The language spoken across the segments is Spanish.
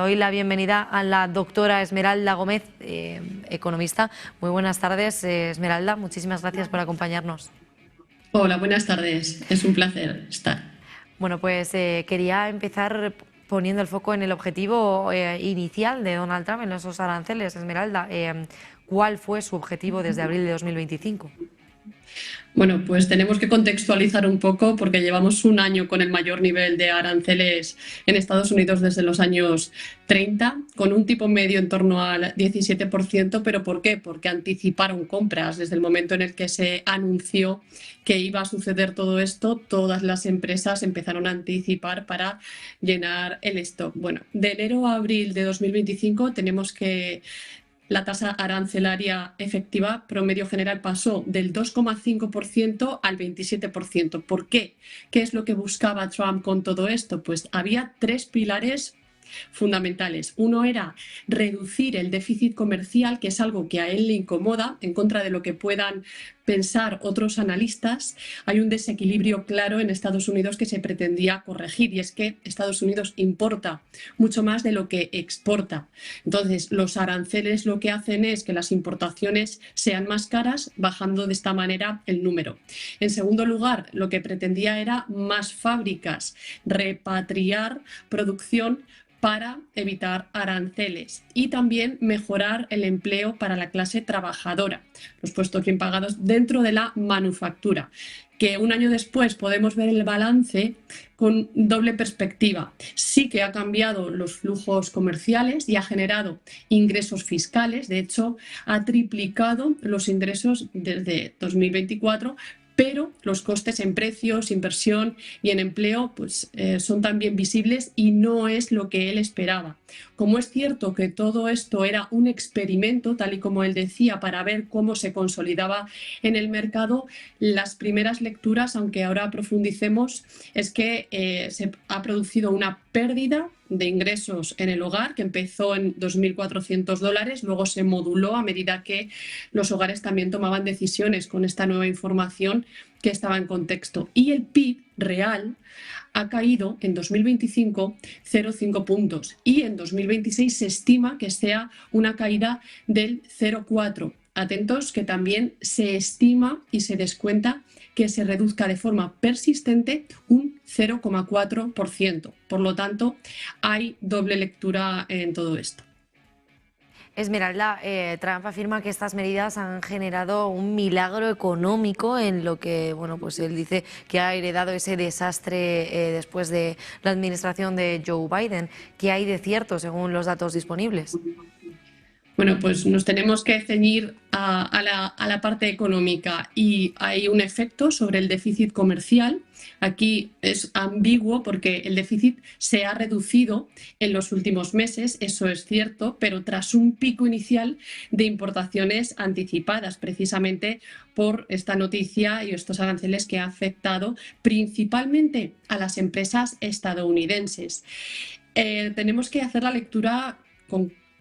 Doy la bienvenida a la doctora Esmeralda Gómez, economista. Muy buenas tardes, Esmeralda. Muchísimas gracias por acompañarnos. Hola, buenas tardes. Es un placer estar. Bueno, pues quería empezar poniendo el foco en el objetivo inicial de Donald Trump en esos aranceles. Esmeralda, ¿cuál fue su objetivo desde abril de 2025? Bueno, pues tenemos que contextualizar un poco porque llevamos un año con el mayor nivel de aranceles en Estados Unidos desde los años 30, con un tipo medio en torno al 17%. ¿Pero por qué? Porque anticiparon compras. Desde el momento en el que se anunció que iba a suceder todo esto, todas las empresas empezaron a anticipar para llenar el stock. Bueno, de enero a abril de 2025 tenemos que la tasa arancelaria efectiva promedio general pasó del 2,5% al 27%. ¿Por qué? ¿Qué es lo que buscaba Trump con todo esto? Pues había tres pilares fundamentales. Uno era reducir el déficit comercial, que es algo que a él le incomoda, en contra de lo que puedan pensar otros analistas. Hay un desequilibrio claro en Estados Unidos que se pretendía corregir, y es que Estados Unidos importa mucho más de lo que exporta. Entonces, los aranceles lo que hacen es que las importaciones sean más caras, bajando de esta manera el número. En segundo lugar, lo que pretendía era más fábricas, repatriar producción para evitar aranceles y también mejorar el empleo para la clase trabajadora, los puestos bien pagados dentro de la manufactura, que un año después podemos ver el balance con doble perspectiva. Sí que ha cambiado los flujos comerciales y ha generado ingresos fiscales. De hecho, ha triplicado los ingresos desde 2024, pero los costes en precios, inversión y en empleo son también visibles y no es lo que él esperaba. Como es cierto que todo esto era un experimento, tal y como él decía, para ver cómo se consolidaba en el mercado, las primeras lecturas, aunque ahora profundicemos, es que se ha producido una pérdida de ingresos en el hogar, que empezó en $2.400, luego se moduló a medida que los hogares también tomaban decisiones con esta nueva información que estaba en contexto. Y el PIB real ha caído en 2025 0,5 puntos y en 2026 se estima que sea una caída del 0,4. Atentos, que también se estima y se descuenta que se reduzca de forma persistente un 0,4%. Por lo tanto, hay doble lectura en todo esto. Esmeralda, Trump afirma que estas medidas han generado un milagro económico en lo que, bueno, pues él dice que ha heredado ese desastre después de la administración de Joe Biden. ¿Qué hay de cierto según los datos disponibles? Bueno, pues nos tenemos que ceñir a la parte económica, y hay un efecto sobre el déficit comercial. Aquí es ambiguo porque el déficit se ha reducido en los últimos meses, eso es cierto, pero tras un pico inicial de importaciones anticipadas, precisamente por esta noticia y estos aranceles que ha afectado principalmente a las empresas estadounidenses. Tenemos que hacer la lectura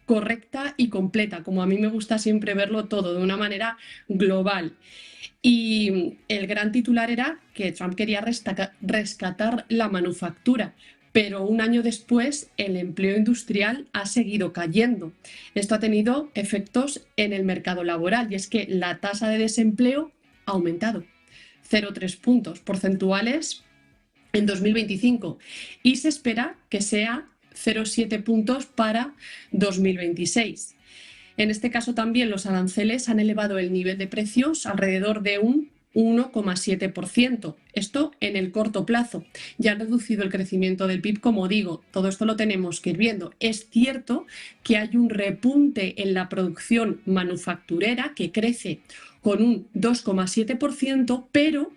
correcta y completa, como a mí me gusta siempre verlo todo, de una manera global. Y el gran titular era que Trump quería rescatar la manufactura, pero un año después el empleo industrial ha seguido cayendo. Esto ha tenido efectos en el mercado laboral, y es que la tasa de desempleo ha aumentado 0,3 puntos porcentuales en 2025 y se espera que sea 0,7 puntos para 2026. En este caso también los aranceles han elevado el nivel de precios alrededor de un 1,7%. Esto en el corto plazo. Ya han reducido el crecimiento del PIB, como digo. Todo esto lo tenemos que ir viendo. Es cierto que hay un repunte en la producción manufacturera que crece con un 2,7%, pero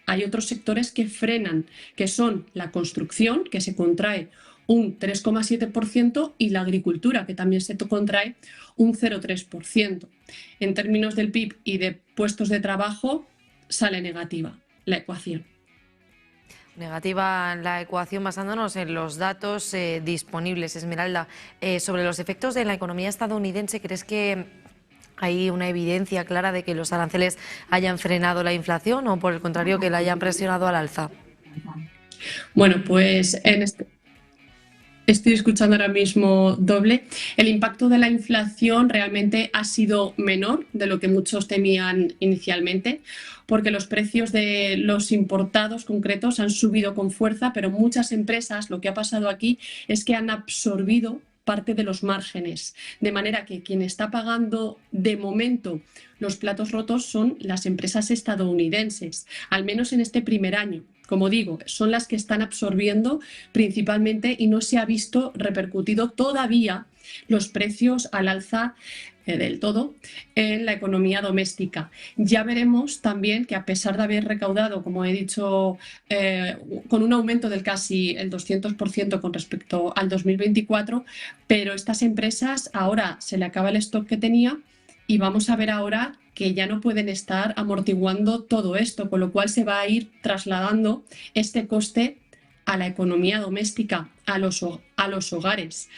hay otros sectores que frenan, que son la construcción, que se contrae un 3,7%, y la agricultura, que también se contrae un 0,3%. En términos del PIB y de puestos de trabajo, sale negativa la ecuación. Negativa la ecuación basándonos en los datos disponibles. Esmeralda, sobre los efectos de la economía estadounidense, ¿crees que hay una evidencia clara de que los aranceles hayan frenado la inflación o, por el contrario, que la hayan presionado al alza? Bueno, pues Estoy escuchando ahora mismo doble. El impacto de la inflación realmente ha sido menor de lo que muchos temían inicialmente, porque los precios de los importados concretos han subido con fuerza, pero muchas empresas, lo que ha pasado aquí es que han absorbido parte de los márgenes, de manera que quien está pagando de momento los platos rotos son las empresas estadounidenses, al menos en este primer año. Como digo, son las que están absorbiendo principalmente y no se ha visto repercutido todavía los precios al alza del todo en la economía doméstica. Ya veremos también que a pesar de haber recaudado, como he dicho, con un aumento del casi el 200% con respecto al 2024, pero estas empresas ahora se le acaba el stock que tenía y vamos a ver ahora que ya no pueden estar amortiguando todo esto, con lo cual se va a ir trasladando este coste a la economía doméstica, a los hogares.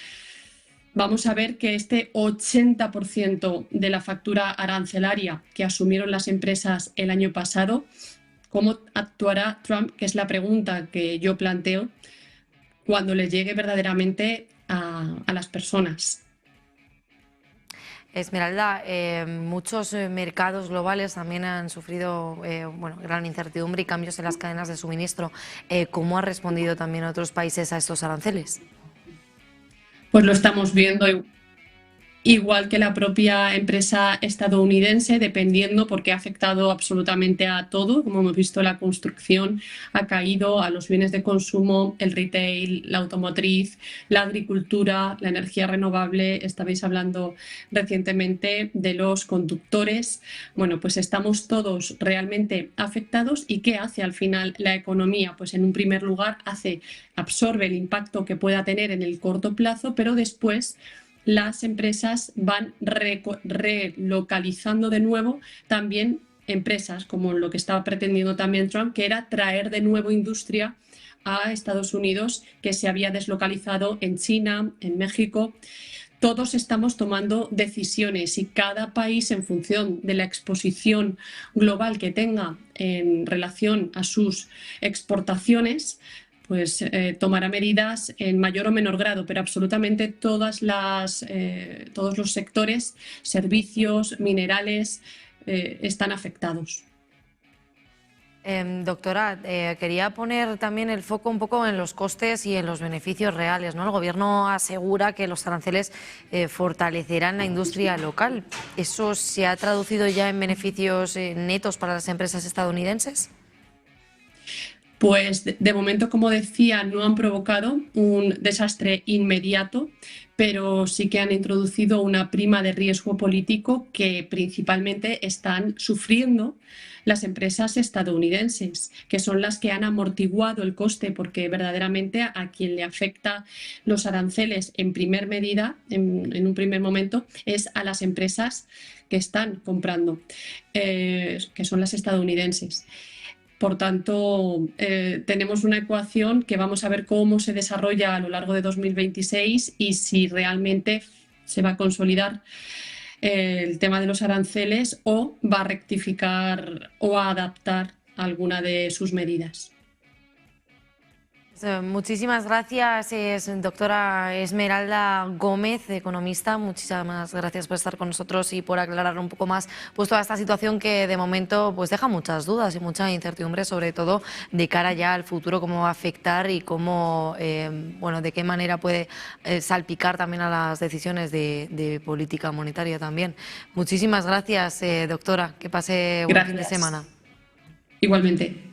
Vamos a ver que este 80% de la factura arancelaria que asumieron las empresas el año pasado, ¿cómo actuará Trump? Que es la pregunta que yo planteo cuando le llegue verdaderamente a las personas. Esmeralda, muchos mercados globales también han sufrido bueno, gran incertidumbre y cambios en las cadenas de suministro. ¿Cómo han respondido también otros países a estos aranceles? Pues lo estamos viendo igual que la propia empresa estadounidense, dependiendo porque ha afectado absolutamente a todo. Como hemos visto, la construcción ha caído, a los bienes de consumo, el retail, la automotriz, la agricultura, la energía renovable. Estabais hablando recientemente de los conductores. Bueno, pues estamos todos realmente afectados. ¿Y qué hace al final la economía? Pues en un primer lugar absorbe el impacto que pueda tener en el corto plazo, pero después las empresas van relocalizando de nuevo también empresas, como lo que estaba pretendiendo también Trump, que era traer de nuevo industria a Estados Unidos, que se había deslocalizado en China, en México. Todos estamos tomando decisiones y cada país, en función de la exposición global que tenga en relación a sus exportaciones, pues tomará medidas en mayor o menor grado, pero absolutamente todos los sectores, servicios, minerales, están afectados. Doctora, quería poner también el foco un poco en los costes y en los beneficios reales, ¿no? El Gobierno asegura que los aranceles fortalecerán la industria local. ¿Eso se ha traducido ya en beneficios netos para las empresas estadounidenses? Pues de momento, como decía, no han provocado un desastre inmediato, pero sí que han introducido una prima de riesgo político que principalmente están sufriendo las empresas estadounidenses, que son las que han amortiguado el coste, porque verdaderamente a quien le afecta los aranceles en primer medida, en un primer momento, es a las empresas que están comprando, que son las estadounidenses. Por tanto, tenemos una ecuación que vamos a ver cómo se desarrolla a lo largo de 2026 y si realmente se va a consolidar el tema de los aranceles o va a rectificar o a adaptar alguna de sus medidas. Muchísimas gracias, doctora Esmeralda Gómez, economista. Muchísimas gracias por estar con nosotros y por aclarar un poco más pues, toda esta situación que de momento pues, deja muchas dudas y mucha incertidumbre, sobre todo de cara ya al futuro, cómo va a afectar y cómo, bueno, de qué manera puede salpicar también a las decisiones de política monetaria también. Muchísimas gracias, doctora. Que pase buen fin de semana. Igualmente.